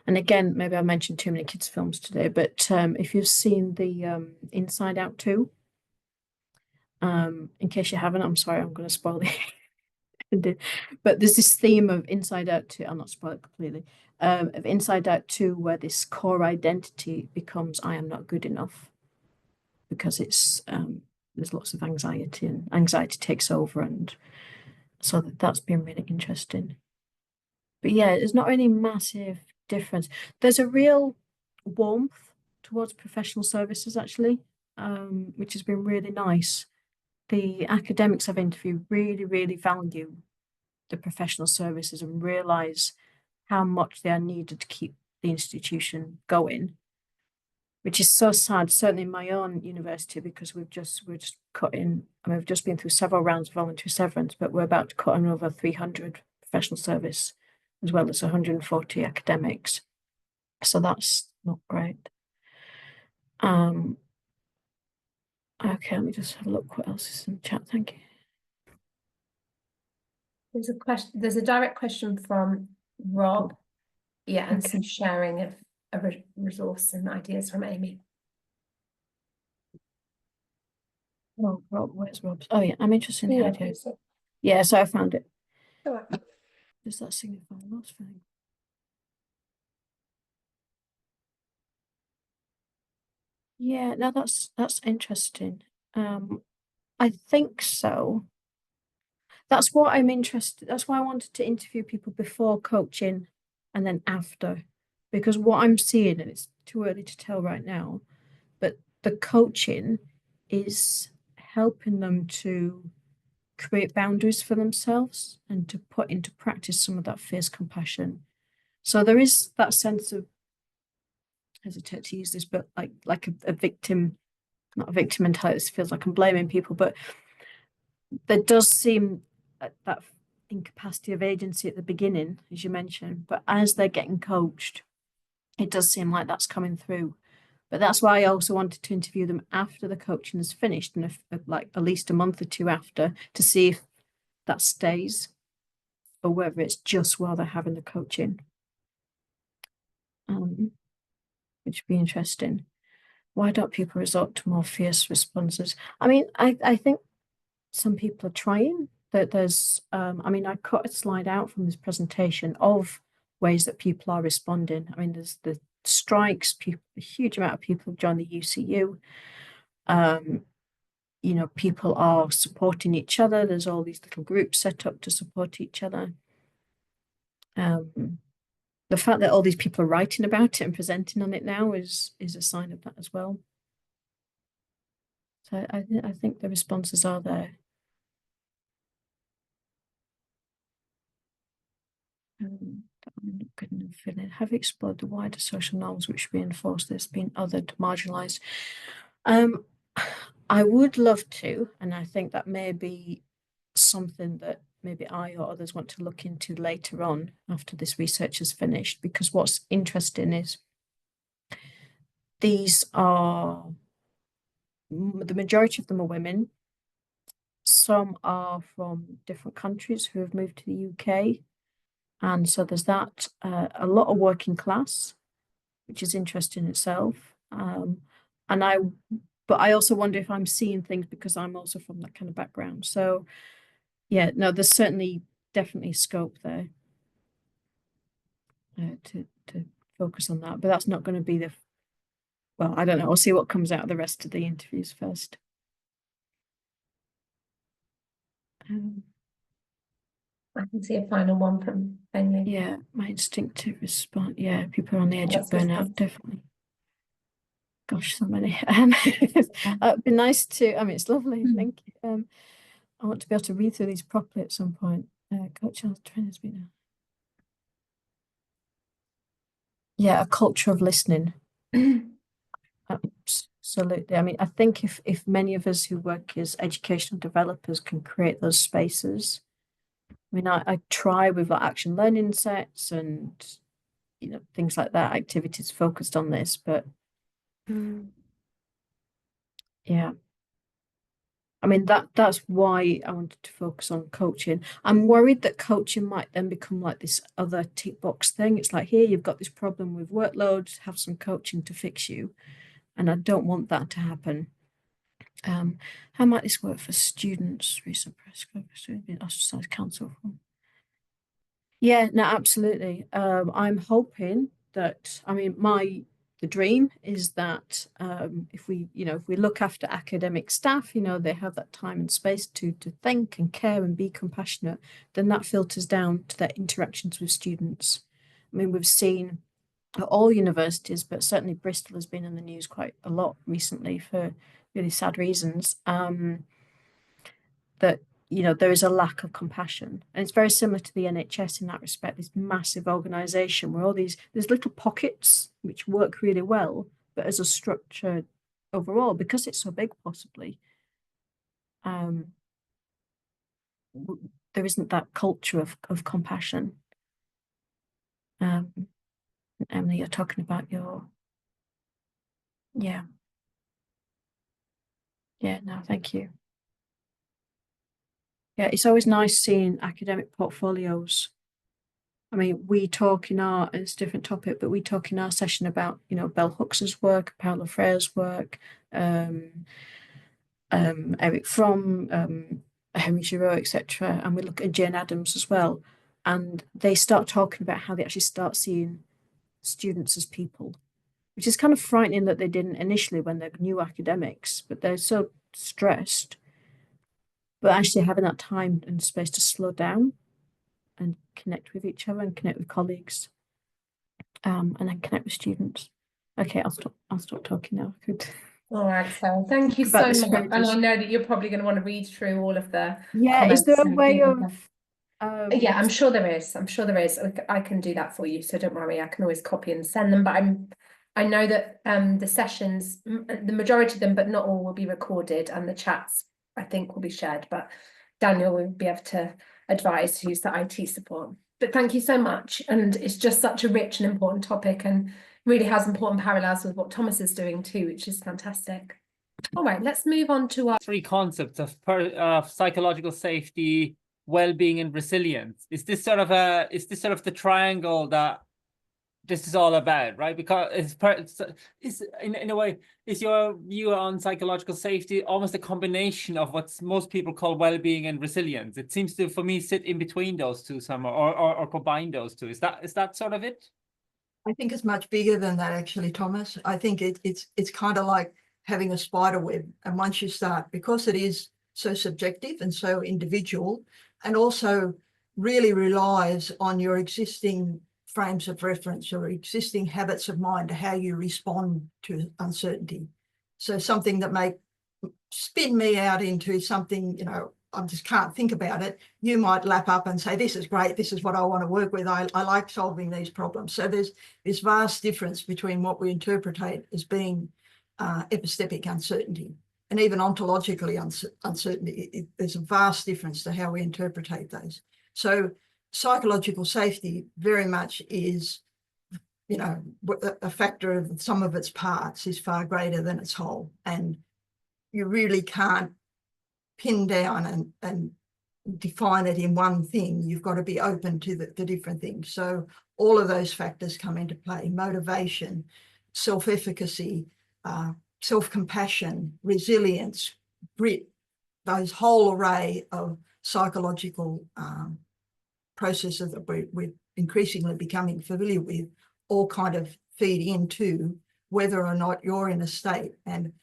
And again, maybe I mentioned too many kids' films today, but if you've seen the Inside Out 2, in case you haven't, I'm sorry, I'm going to spoil it. But there's this theme of Inside Out 2, I'll not spoil it completely, of Inside Out 2, where this core identity becomes I am not good enough, because it's there's lots of anxiety, and anxiety takes over, and so that's been really interesting. But yeah, there's not any massive difference. There's a real warmth towards professional services, actually, which has been really nice. The academics I've interviewed really, really value the professional services and realize how much they are needed to keep the institution going, which is so sad, certainly in my own university, because we're just cutting. I mean, we've just been through several rounds of voluntary severance, but we're about to cut on over 300 professional service, as well as 140 academics. So that's not great. Okay, let me just have a look what else is in the chat. Thank you. There's a question. There's a direct question from Rob. Yeah, and Okay. some sharing of a resource and ideas from Amy. Oh, Rob, where's Rob's? Oh yeah, I'm interested in the Yeah, idea. please. Yeah, so I found it. Sure. Does that signify loss thing? Yeah, no, that's interesting. I think so. That's what I'm interested. That's why I wanted to interview people before coaching and then after, because what I'm seeing, and it's too early to tell right now, but the coaching is helping them to create boundaries for themselves and to put into practice some of that fierce compassion. So there is that sense of, I hesitate to use this, but like a victim, not a victim mentality. It feels like I'm blaming people, but there does seem that incapacity of agency at the beginning, as you mentioned, but as they're getting coached, it does seem like that's coming through. But that's why I also wanted to interview them after the coaching is finished, and if, like at least a month or two after, to see if that stays or whether it's just while they're having the coaching, which would be interesting. Why don't people resort to more fierce responses? I mean, I think some people are trying. That there's, I mean, I cut a slide out from this presentation of ways that people are responding. I mean, there's the strikes, a huge amount of people have joined the UCU. You know, people are supporting each other. There's all these little groups set up to support each other. The fact that all these people are writing about it and presenting on it now is a sign of that as well. So I think the responses are there. I'm not good enough feeling. Have explored the wider social norms which reinforce this being othered, marginalised. I would love to, and I think that may be something that maybe I or others want to look into later on after this research is finished, because what's interesting is these are, the majority of them are women. Some are from different countries who have moved to the UK. And so there's that, a lot of working class, which is interesting in itself. But I also wonder if I'm seeing things because I'm also from that kind of background. So yeah, no, there's definitely scope there to focus on that. But that's not going to be well, I don't know. We'll see what comes out of the rest of the interviews first. I can see a final one from Amy. Yeah, my instinctive response. Yeah, people are on the edge of burnout, definitely. Gosh, so many. It'd be nice to. I mean, it's lovely. Thank you. I want to be able to read through these properly at some point. Coach Charles Trainer's been. Yeah, a culture of listening. Absolutely. I mean, I think if many of us who work as educational developers can create those spaces. I mean, I try with like action learning sets and you know, things like that, activities focused on this, but yeah. I mean, that's why I wanted to focus on coaching. I'm worried that coaching might then become like this other tick box thing. It's like, here, you've got this problem with workload, have some coaching to fix you. And I don't want that to happen. How might this work for students? Recent press ostracized council. Yeah, no, absolutely. I'm hoping that, I mean, the dream is that if we look after academic staff, you know, they have that time and space to think and care and be compassionate, then that filters down to their interactions with students. I mean, we've seen at all universities, but certainly Bristol has been in the news quite a lot recently for really sad reasons, that, you know, there is a lack of compassion. And it's very similar to the NHS in that respect, this massive organisation where there's little pockets which work really well, but as a structure overall, because it's so big possibly, there isn't that culture of compassion. Emily, you're talking about yeah, no, thank you. Yeah, it's always nice seeing academic portfolios. I mean, it's a different topic, but we talk in our session about, you know, Bell Hooks's work, Paulo Freire's work, Eric Fromm, Henry Giraud, etc. And we look at Jane Addams as well. And they start talking about how they actually start seeing students as people, which is kind of frightening that they didn't initially when they're new academics, but they're so stressed. But actually having that time and space to slow down and connect with each other and connect with colleagues, and then connect with students. Okay, I'll stop talking now. I could. All right, so thank you Talk about so this much. for And I ages. know that you're probably going to want to read through all of the Yeah, is comments there a and way things like of that. Yeah, I'm sure there is. I'm sure there is. I can do that for you, so don't worry. I can always copy and send them. But I know that the sessions, the majority of them, but not all, will be recorded, and the chats I think will be shared. But Daniel will be able to advise who's the IT support. But thank you so much, and it's just such a rich and important topic, and really has important parallels with what Thomas is doing too, which is fantastic. All right, let's move on to our Three concepts of psychological safety, well-being, and resilience. Is this sort of the triangle that this is all about, right? Because it's in a way, is your view on psychological safety almost a combination of what most people call well-being and resilience? It seems to, for me, sit in between those two somewhere, or combine those two. Is that sort of it? I think it's much bigger than that, actually, Thomas. I think it's kind of like having a spider web. And once you start, because it is so subjective and so individual, and also really relies on your existing frames of reference or existing habits of mind, how you respond to uncertainty. So something that may spin me out into something, you know, I just can't think about it, you might lap up and say, this is great, this is what I want to work with, I like solving these problems. So there's this vast difference between what we interpret as being epistemic uncertainty and even ontologically uncertainty. There's a vast difference to how we interpret those. So psychological safety very much is, you know, a factor of the sum of its parts is far greater than its whole. And you really can't pin down and define it in one thing. You've got to be open to the different things. So all of those factors come into play: motivation, self-efficacy, self-compassion, resilience, grit, those whole array of psychological processes that we're increasingly becoming familiar with, all kind of feed into whether or not you're in a state. And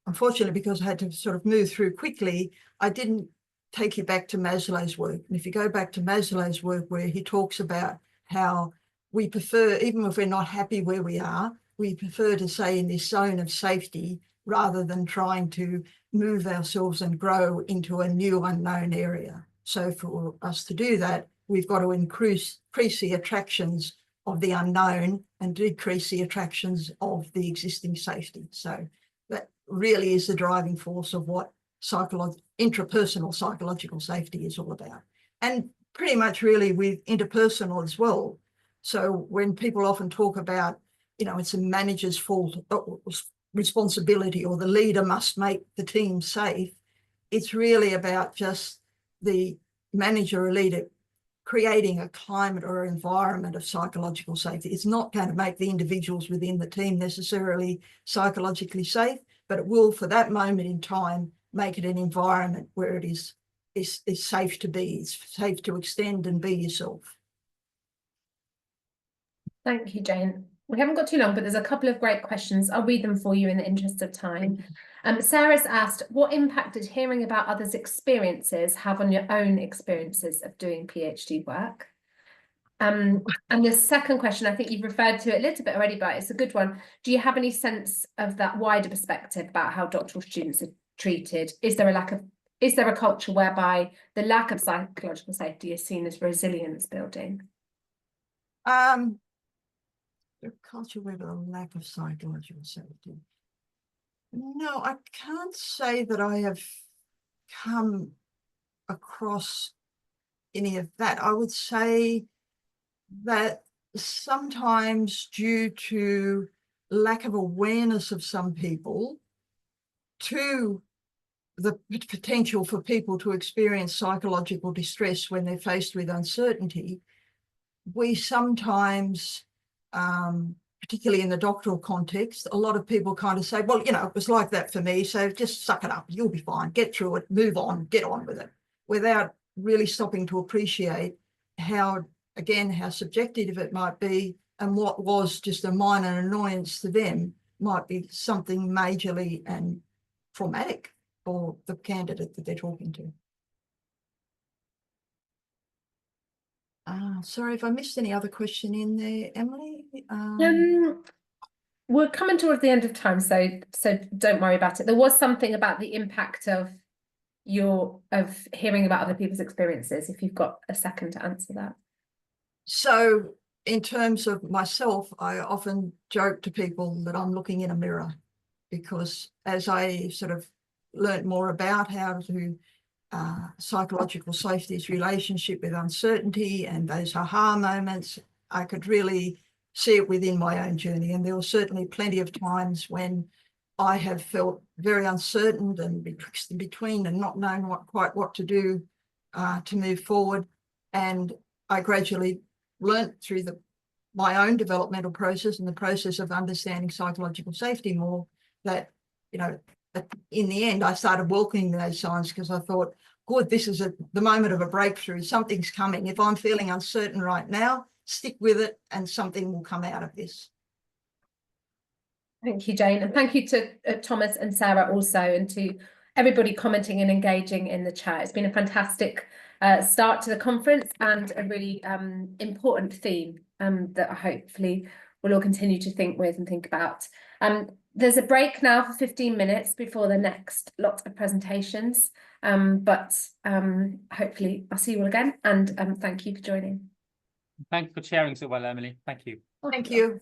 unfortunately, because I had to sort of move through quickly, I didn't take you back to Maslow's work. And if you go back to Maslow's work, where he talks about how we prefer, even if we're not happy where we are, we prefer to stay in this zone of safety rather than trying to move ourselves and grow into a new unknown area. So for us to do that, we've got to increase the attractions of the unknown and decrease the attractions of the existing safety. So that really is the driving force of what intrapersonal psychological safety is all about. And pretty much really with interpersonal as well. So when people often talk about, you know, it's a manager's fault, responsibility, or the leader must make the team safe, it's really about just the manager or leader creating a climate or environment of psychological safety. It's not going to make the individuals within the team necessarily psychologically safe, but it will, for that moment in time, make it an environment where it is safe to be, it's safe to extend and be yourself. Thank you, Jane. We haven't got too long, but there's a couple of great questions. I'll read them for you in the interest of time. Sarah's asked, what impact did hearing about others' experiences have on your own experiences of doing PhD work? And the second question, I think you've referred to it a little bit already, but it's a good one. Do you have any sense of that wider perspective about how doctoral students are treated? Is there a culture whereby the lack of psychological safety is seen as resilience building? The culture with a lack of psychological safety. No, I can't say that I have come across any of that. I would say that sometimes, due to lack of awareness of some people to the potential for people to experience psychological distress when they're faced with uncertainty, we sometimes, particularly in the doctoral context, a lot of people kind of say, well, you know, it was like that for me, so just suck it up, you'll be fine, get through it, move on, get on with it, without really stopping to appreciate how, again, how subjective it might be, and what was just a minor annoyance to them might be something majorly and traumatic for the candidate that they're talking to. Sorry if I missed any other question in there, Emily. We're coming towards the end of time, so don't worry about it. There was something about the impact of hearing about other people's experiences, if you've got a second to answer that. So in terms of myself, I often joke to people that I'm looking in a mirror, because as I sort of learnt more about how to psychological safety's relationship with uncertainty and those aha moments, I could really see it within my own journey. And there were certainly plenty of times when I have felt very uncertain and betwixt and between and not knowing quite what to do to move forward. And I gradually learnt through my own developmental process and the process of understanding psychological safety more, that, you know, in the end, I started welcoming those signs, because I thought, good, this is the moment of a breakthrough. Something's coming. If I'm feeling uncertain right now, stick with it and something will come out of this. Thank you, Jane. And thank you to Thomas and Sarah also, and to everybody commenting and engaging in the chat. It's been a fantastic start to the conference, and a really important theme that hopefully we'll all continue to think with and think about. There's a break now for 15 minutes before the next lot of presentations, but hopefully I'll see you all again, and thank you for joining. Thank you for sharing so well, Emily. Thank you. Thank you.